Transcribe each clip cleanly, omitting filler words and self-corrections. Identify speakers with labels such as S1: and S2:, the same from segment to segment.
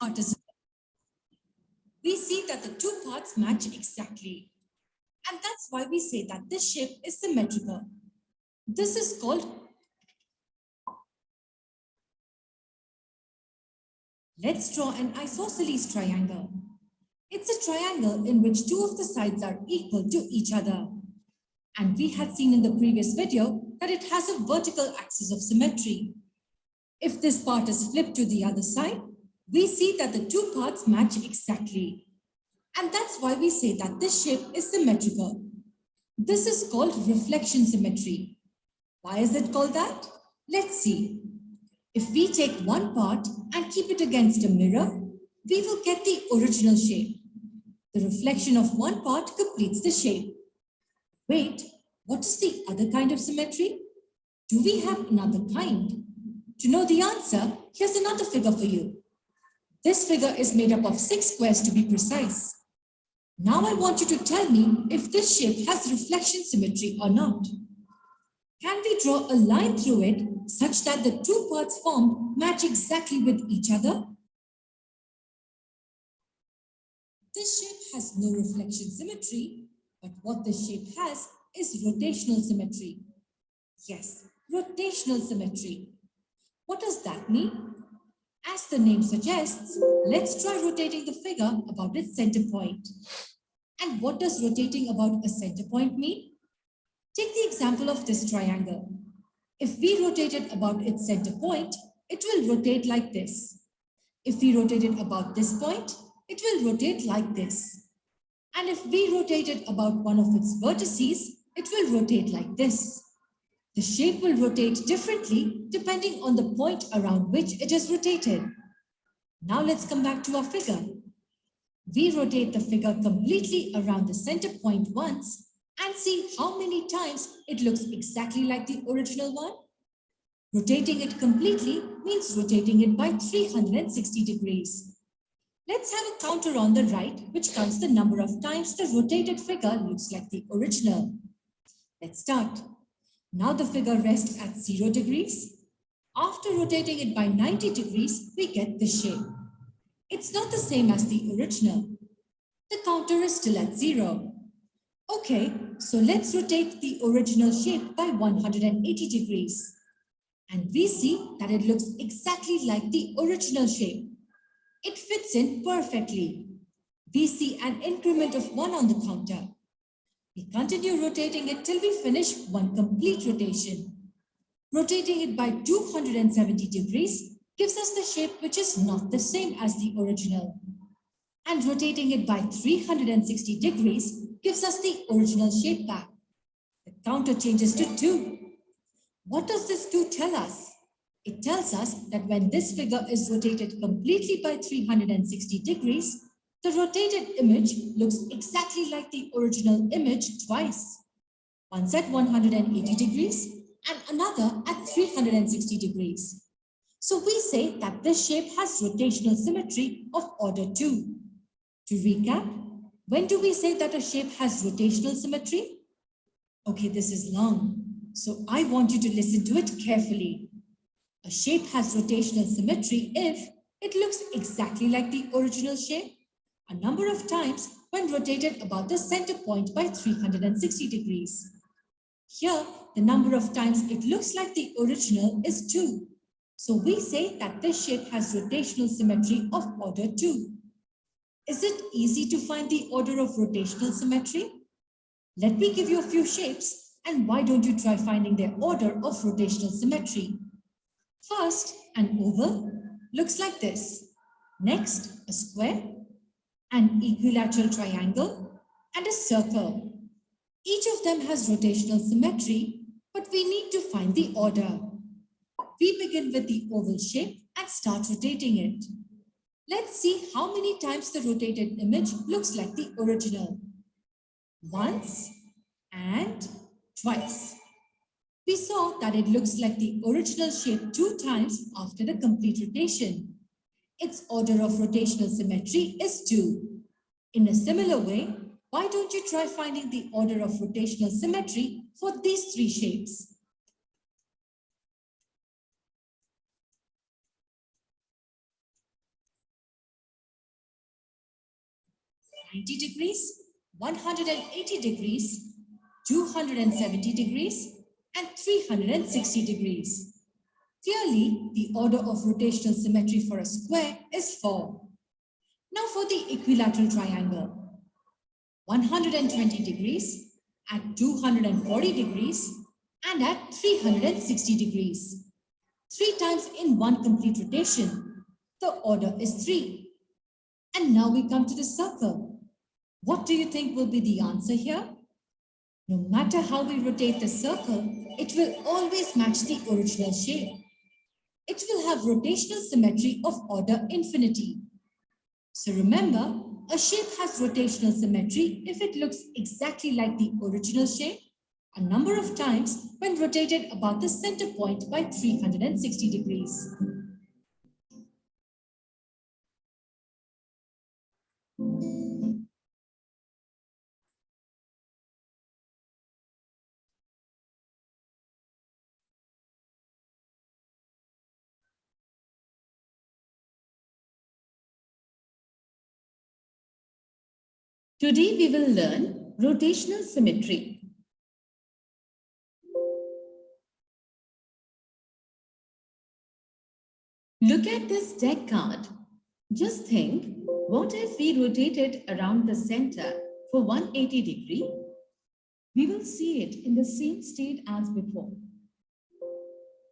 S1: participant, we see that the two parts match exactly. And that's why we say that this shape is symmetrical. This is called, let's draw an isosceles triangle. It's a triangle in which two of the sides are equal to each other. And we had seen in the previous video that it has a vertical axis of symmetry. If this part is flipped to the other side, we see that the two parts match exactly. And that's why we say that this shape is symmetrical. This is called reflection symmetry. Why is it called that? Let's see. If we take one part and keep it against a mirror, we will get the original shape. The reflection of one part completes the shape. Wait, what is the other kind of symmetry? Do we have another kind? To know the answer, here's another figure for you. This figure is made up of 6 squares to be precise. Now I want you to tell me if this shape has reflection symmetry or not. Can we draw a line through it such that the two parts formed match exactly with each other? This shape has no reflection symmetry, but what this shape has is rotational symmetry. Yes, rotational symmetry. What does that mean? As the name suggests, let's try rotating the figure about its center point. And what does rotating about a center point mean? Take the example of this triangle. If we rotate it about its center point, it will rotate like this. If we rotate it about this point, it will rotate like this. And if we rotate it about one of its vertices, it will rotate like this. The shape will rotate differently depending on the point around which it is rotated. Now let's come back to our figure. We rotate the figure completely around the center point once and see how many times it looks exactly like the original one. Rotating it completely means rotating it by 360 degrees. Let's have a counter on the right which counts the number of times the rotated figure looks like the original. Let's start. Now the figure rests at 0 degrees. After rotating it by 90 degrees, we get this shape. It's not the same as the original. The counter is still at 0. Okay, so let's rotate the original shape by 180 degrees. And we see that it looks exactly like the original shape. It fits in perfectly. We see an increment of 1 on the counter. We continue rotating it till we finish one complete rotation. Rotating it by 270 degrees gives us the shape which is not the same as the original. And rotating it by 360 degrees gives us the original shape back. The counter changes to 2. What does this 2 tell us? It tells us that when this figure is rotated completely by 360 degrees, the rotated image looks exactly like the original image twice. Once at 180 degrees and another at 360 degrees. So we say that this shape has rotational symmetry of order 2. To recap, when do we say that a shape has rotational symmetry? Okay, this is long, so I want you to listen to it carefully. A shape has rotational symmetry if it looks exactly like the original shape a number of times when rotated about the center point by 360 degrees. Here, the number of times it looks like the original is 2. So we say that this shape has rotational symmetry of order 2. Is it easy to find the order of rotational symmetry? Let me give you a few shapes, and why don't you try finding their order of rotational symmetry? First, an oval looks like this. Next, a square, an equilateral triangle, and a circle. Each of them has rotational symmetry, but we need to find the order. We begin with the oval shape and start rotating it. Let's see how many times the rotated image looks like the original. Once and twice. We saw that it looks like the original shape 2 times after the complete rotation. Its order of rotational symmetry is 2. In a similar way, why don't you try finding the order of rotational symmetry for these 3 shapes? 90 degrees, 180 degrees, 270 degrees, and 360 degrees. Clearly, the order of rotational symmetry for a square is 4. Now for the equilateral triangle. 120 degrees, at 240 degrees, and at 360 degrees. 3 times in one complete rotation. The order is 3. And now we come to the circle. What do you think will be the answer here? No matter how we rotate the circle, it will always match the original shape. It will have rotational symmetry of order infinity. So remember, a shape has rotational symmetry if it looks exactly like the original shape a number of times when rotated about the center point by 360 degrees. Today we will learn rotational symmetry. Look at this deck card. Just think, what if we rotate it around the center for 180 degrees? We will see it in the same state as before.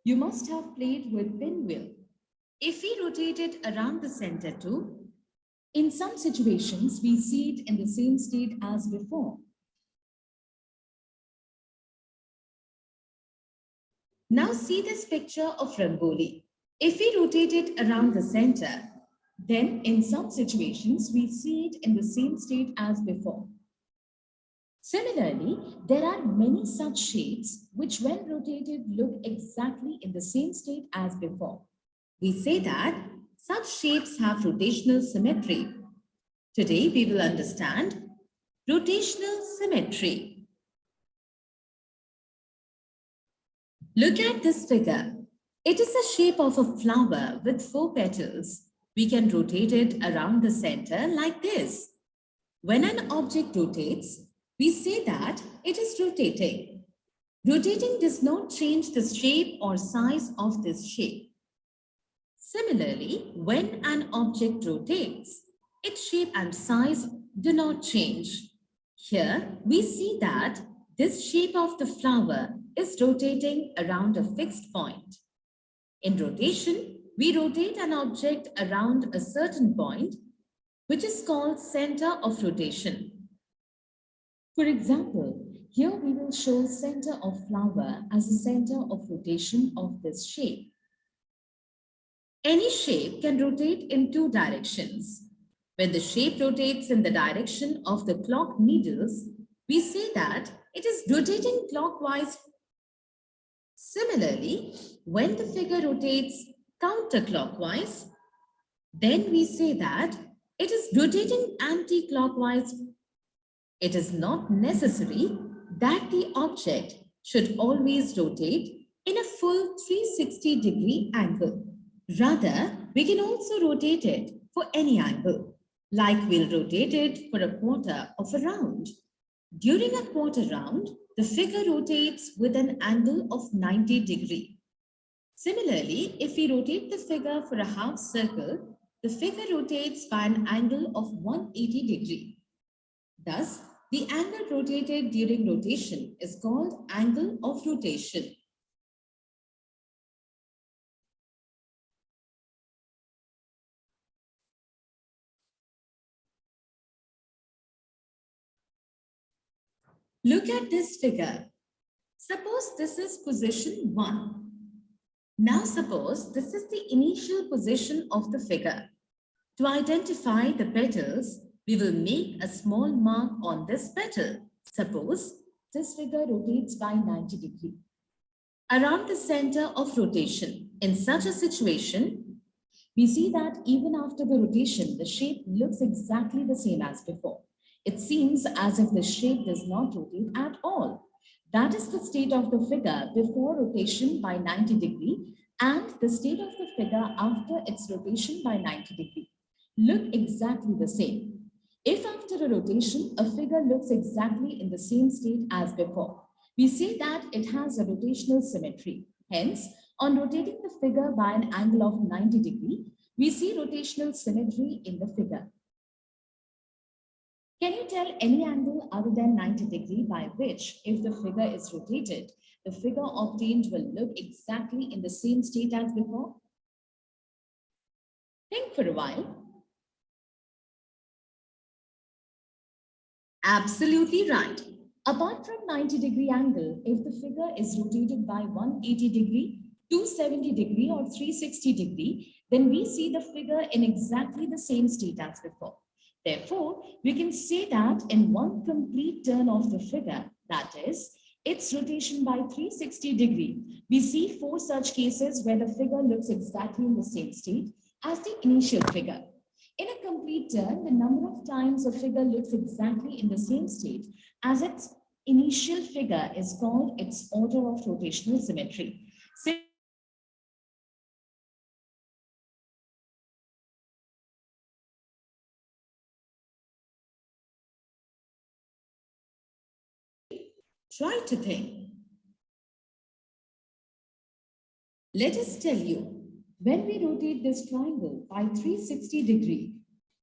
S1: You must have played with pinwheel. If we rotate it around the center too, in some situations, we see it in the same state as before. Now see this picture of Rangoli. If we rotate it around the center, then in some situations, we see it in the same state as before. Similarly, there are many such shapes which when rotated look exactly in the same state as before. We say that such shapes have rotational symmetry. Today we will understand rotational symmetry. Look at this figure. It is the shape of a flower with 4 petals. We can rotate it around the center like this. When an object rotates, we say that it is rotating. Rotating does not change the shape or size of this shape. Similarly, when an object rotates, its shape and size do not change. Here, we see that this shape of the flower is rotating around a fixed point. In rotation, we rotate an object around a certain point, which is called center of rotation. For example, here we will show center of flower as the center of rotation of this shape. Any shape can rotate in 2 directions. When the shape rotates in the direction of the clock needles, we say that it is rotating clockwise. Similarly, when the figure rotates counterclockwise, then we say that it is rotating anti-clockwise. It is not necessary that the object should always rotate in a full 360-degree angle. Rather, we can also rotate it for any angle, like we'll rotate it for a quarter of a round. During a quarter round, the figure rotates with an angle of 90 degrees. Similarly, if we rotate the figure for a half circle, the figure rotates by an angle of 180 degrees. Thus, the angle rotated during rotation is called angle of rotation. Look at this figure. Suppose this is position 1. Now suppose this is the initial position of the figure. To identify the petals, we will make a small mark on this petal. Suppose this figure rotates by 90 degrees around the center of rotation. In such a situation, we see that even after the rotation, the shape looks exactly the same as before. It seems as if the shape does not rotate at all. That is the state of the figure before rotation by 90 degrees and the state of the figure after its rotation by 90 degrees. Look exactly the same. If after
S2: after a rotation, a figure looks exactly in the same state as before. We say that it has a rotational symmetry. Hence, on rotating the figure by an angle of 90 degree, we see rotational symmetry in the figure. Can you tell any angle other than 90 degree by which, if the figure is rotated, the figure obtained will look exactly in the same state as before? Think for a while. Absolutely right. Apart from 90-degree angle, if the figure is rotated by 180 degree, 270 degree or 360 degree, then we see the figure in exactly the same state as before. Therefore, we can say that in one complete turn of the figure, that is, its rotation by 360 degree, we see 4 such cases where the figure looks exactly in the same state as the initial figure. In a complete turn, the number of times a figure looks exactly in the same state as its initial figure is called its order of rotational symmetry. Try to think. Let us tell you, when we rotate this triangle by 360 degree,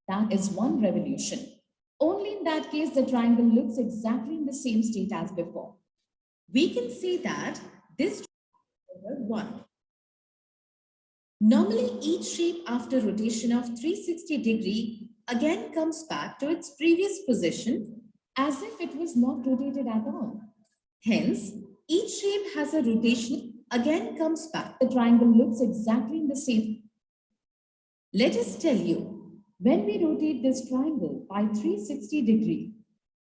S2: that is one revolution. Only in that case, the triangle looks exactly in the same state as before. We can say that this triangle one. Normally, each shape after rotation of 360 degree again comes back to its previous position as if it was not rotated at all. Hence, each shape has a rotation again comes back. The triangle looks exactly in the same. Let us tell you, when we rotate this triangle by 360 degree,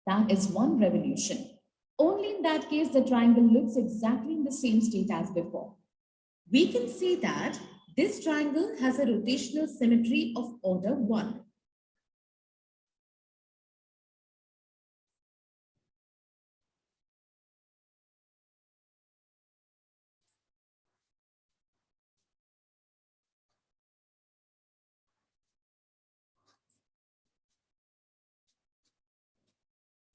S2: that is one revolution. Only in that case, the triangle looks exactly in the same state as before. We can see that this triangle has a rotational symmetry of order 1.